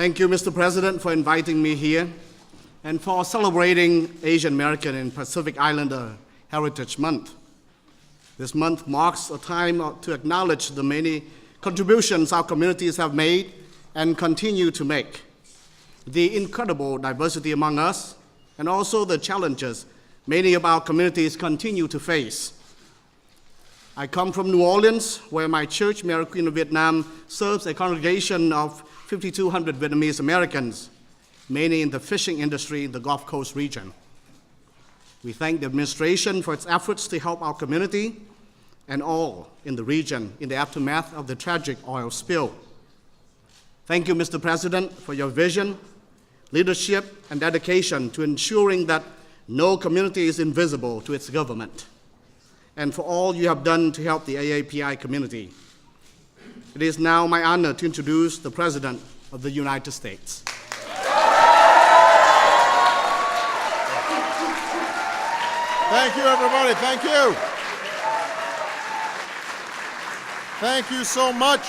Thank you, Mr. President, for inviting me here and for celebrating Asian American and Pacific Islander Heritage Month. This month marks a time to acknowledge the many contributions our communities have made and continue to make, the incredible diversity among us, and also the challenges many of our communities continue to face. I come from New Orleans, where my church, Mary Queen of Vietnam, serves a congregation of 5,200 Vietnamese Americans, mainly in the fishing industry in the Gulf Coast region. We thank the administration for its efforts to help our community and all in the region in the aftermath of the tragic oil spill. Thank you, Mr. President, for your vision, leadership, and dedication to ensuring that no community is invisible to its government, and for all you have done to help the AAPI community. It is now my honor to introduce the President of the United States. Thank you, everybody. Thank you. Thank you so much.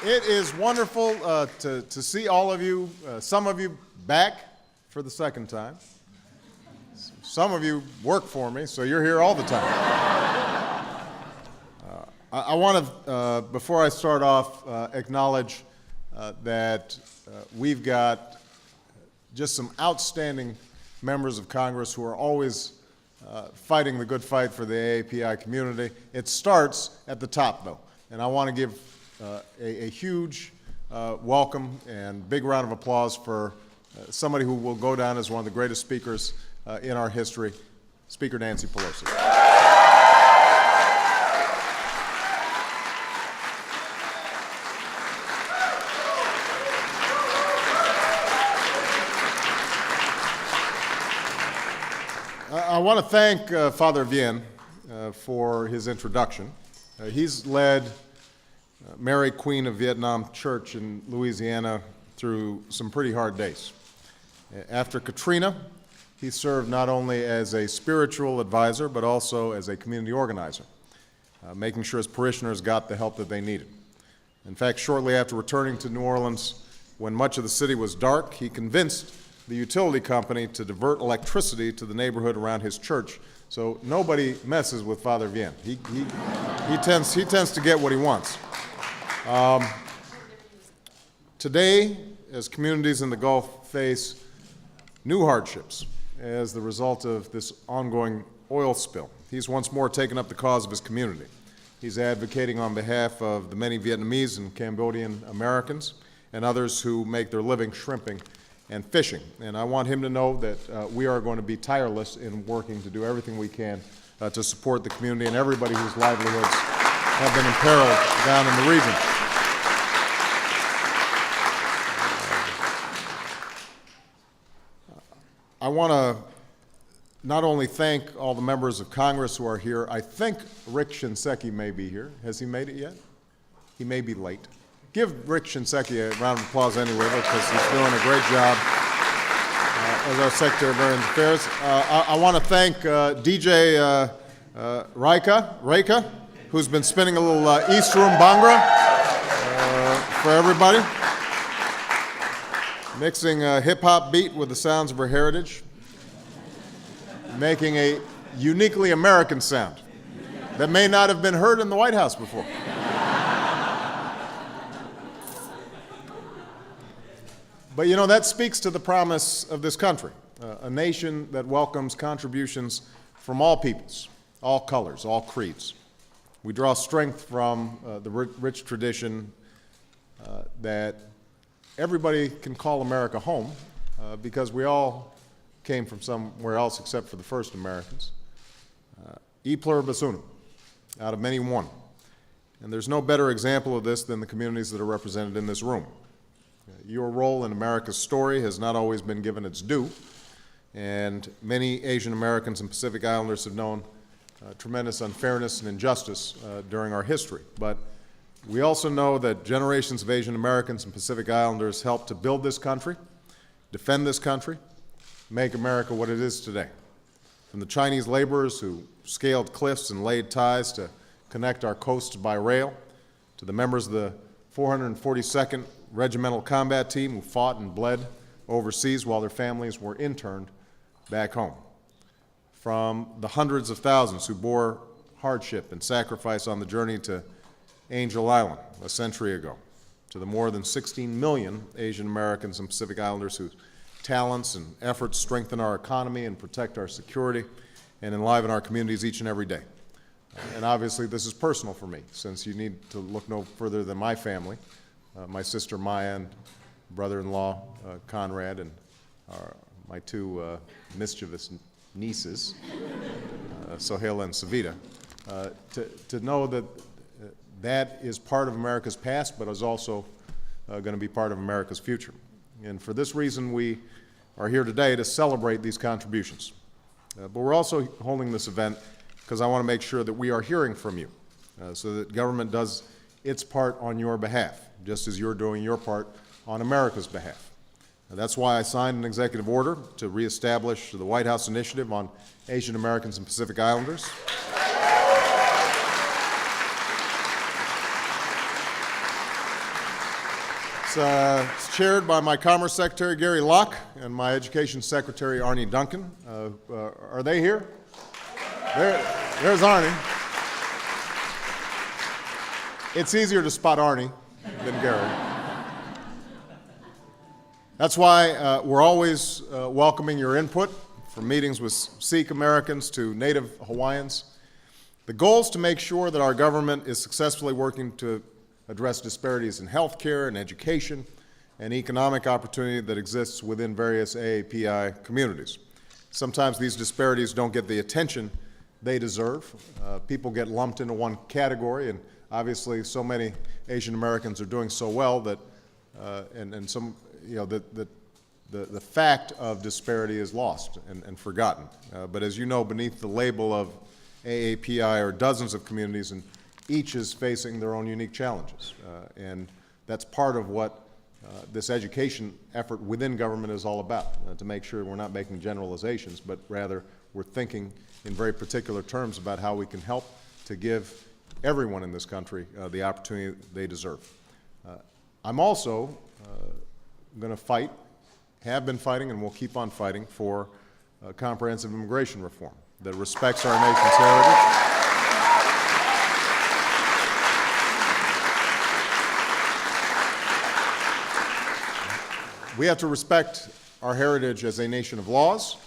It is wonderful to see all of you, some of you back for the second time. Some of you work for me, so you're here all the time. I want to, before I start off, acknowledge that we've got just some outstanding members of Congress who are always fighting the good fight for the AAPI community. It starts at the top, though, and I want to give a huge welcome and big round of applause for somebody who will go down as one of the greatest speakers in our history, Speaker Nancy Pelosi. I want to thank Father Vien for his introduction. He's led Mary Queen of Vietnam Church in Louisiana through some pretty hard days. After Katrina, he served not only as a spiritual advisor, but also as a community organizer, making sure his parishioners got the help that they needed. In fact, shortly after returning to New Orleans, when much of the city was dark, he convinced the utility company to divert electricity to the neighborhood around his church, so nobody messes with Father Vien. He tends to get what he wants. Today, as communities in the Gulf face new hardships as the result of this ongoing oil spill, he's once more taken up the cause of his community. He's advocating on behalf of the many Vietnamese and Cambodian Americans and others who make their living shrimping and fishing. And I want him to know that we are going to be tireless in working to do everything we can to support the community and everybody whose livelihoods have been imperiled down in the region. I want to not only thank all the members of Congress who are here. I think Rick Shinseki may be here. Has he made it yet? He may be late. Give Rick Shinseki a round of applause anyway, because he's doing a great job as our Secretary of Veterans Affairs. I want to thank DJ Reika, who's been spinning a little East Room Bhangra for everybody, mixing a hip-hop beat with the sounds of her heritage, making a uniquely American sound that may not have been heard in the White House before. But you know, that speaks to the promise of this country, a nation that welcomes contributions from all peoples, all colors, all creeds. We draw strength from the rich tradition that everybody can call America home because we all came from somewhere else except for the first Americans. E pluribus unum, out of many one. And there's no better example of this than the communities that are represented in this room. Your role in America's story has not always been given its due, and many Asian Americans and Pacific Islanders have known tremendous unfairness and injustice during our history. But we also know that generations of Asian Americans and Pacific Islanders helped to build this country, defend this country, make America what it is today. From the Chinese laborers who scaled cliffs and laid ties to connect our coasts by rail, to the members of the 442nd Regimental Combat Team who fought and bled overseas while their families were interned back home, from the hundreds of thousands who bore hardship and sacrifice on the journey to Angel Island a century ago, to the more than 16 million Asian Americans and Pacific Islanders whose talents and efforts strengthen our economy and protect our security and enliven our communities each and every day. And obviously this is personal for me, since you need to look no further than my family, my sister Maya and brother-in-law Conrad, and my two mischievous nieces, Sohaila and Savita, to know that that is part of America's past, but is also going to be part of America's future. And for this reason, we are here today to celebrate these contributions. But we're also holding this event because I want to make sure that we are hearing from you, so that government does its part on your behalf, just as you're doing your part on America's behalf. And that's why I signed an executive order to reestablish the White House Initiative on Asian Americans and Pacific Islanders. It's chaired by my Commerce Secretary, Gary Locke, and my Education Secretary, Arnie Duncan. Are they here? There's Arnie. It's easier to spot Arnie than Gary. That's why we're always welcoming your input, from meetings with Sikh Americans to Native Hawaiians. The goal is to make sure that our government is successfully working to address disparities in health care and education and economic opportunity that exists within various AAPI communities. Sometimes these disparities don't get the attention they deserve. People get lumped into one category, and obviously so many Asian Americans are doing so well that, and some, you know, the fact of disparity is lost and forgotten. But as you know, beneath the label of AAPI are dozens of communities, and each is facing their own unique challenges. And that's part of what this education effort within government is all about, to make sure we're not making generalizations, but rather we're thinking in very particular terms about how we can help to give everyone in this country the opportunity they deserve. I'm also going to fight, have been fighting, and will keep on fighting for comprehensive immigration reform that respects our nation's heritage. We have to respect our heritage as a nation of laws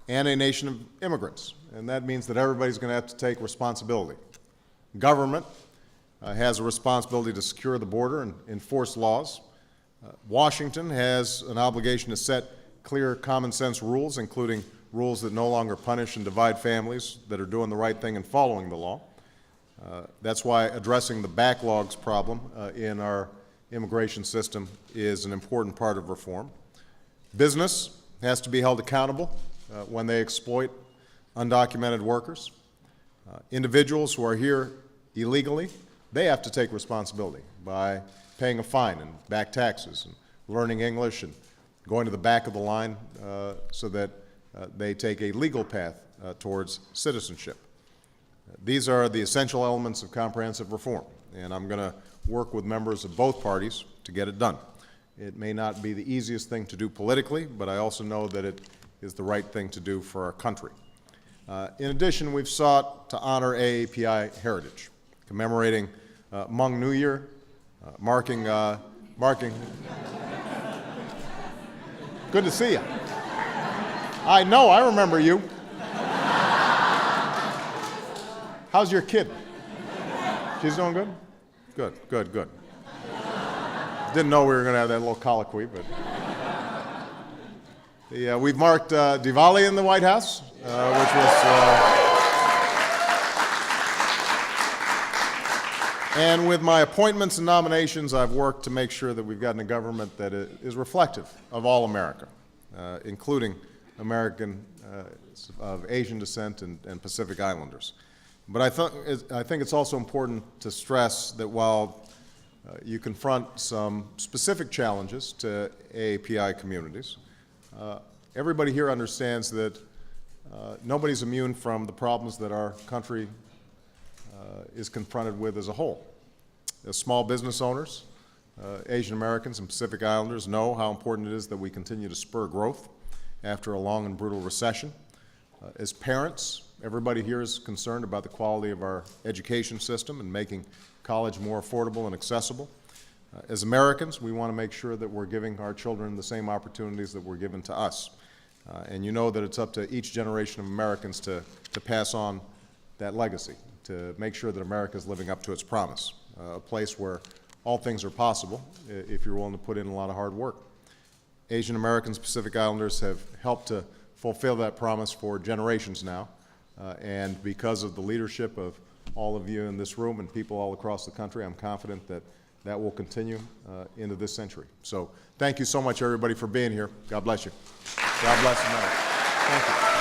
and a nation of immigrants, and that means that everybody's going to have to take responsibility. Government has a responsibility to secure the border and enforce laws. Washington has an obligation to set clear common sense rules, including rules that no longer punish and divide families that are doing the right thing and following the law. That's why addressing the backlogs problem in our immigration system is an important part of reform. Business has to be held accountable when they exploit undocumented workers. Individuals who are here illegally, they have to take responsibility by paying a fine and back taxes and learning English and going to the back of the line so that they take a legal path towards citizenship. These are the essential elements of comprehensive reform, and I'm going to work with members of both parties to get it done. It may not be the easiest thing to do politically, but I also know that it is the right thing to do for our country. In addition, we've sought to honor AAPI heritage, commemorating Hmong New Year, marking. Good to see you. I know, I remember you. How's your kid? She's doing good? Good, good, good. Didn't know we were going to have that little colloquy, but we've marked Diwali in the White House, which was, and with my appointments and nominations, I've worked to make sure that we've gotten a government that is reflective of all America, including American of Asian descent and Pacific Islanders. But I think it's also important to stress that while you confront some specific challenges to AAPI communities, everybody here understands that nobody's immune from the problems that our country is confronted with as a whole. As small business owners, Asian Americans and Pacific Islanders know how important it is that we continue to spur growth after a long and brutal recession. As parents, everybody here is concerned about the quality of our education system and making college more affordable and accessible. As Americans, we want to make sure that we're giving our children the same opportunities that were given to us. And you know that it's up to each generation of Americans to pass on that legacy, to make sure that America is living up to its promise, a place where all things are possible if you're willing to put in a lot of hard work. Asian Americans, Pacific Islanders have helped to fulfill that promise for generations now, and because of the leadership of all of you in this room and people all across the country, I'm confident that that will continue into this century. So thank you so much, everybody, for being here. God bless you. God bless America. Thank you.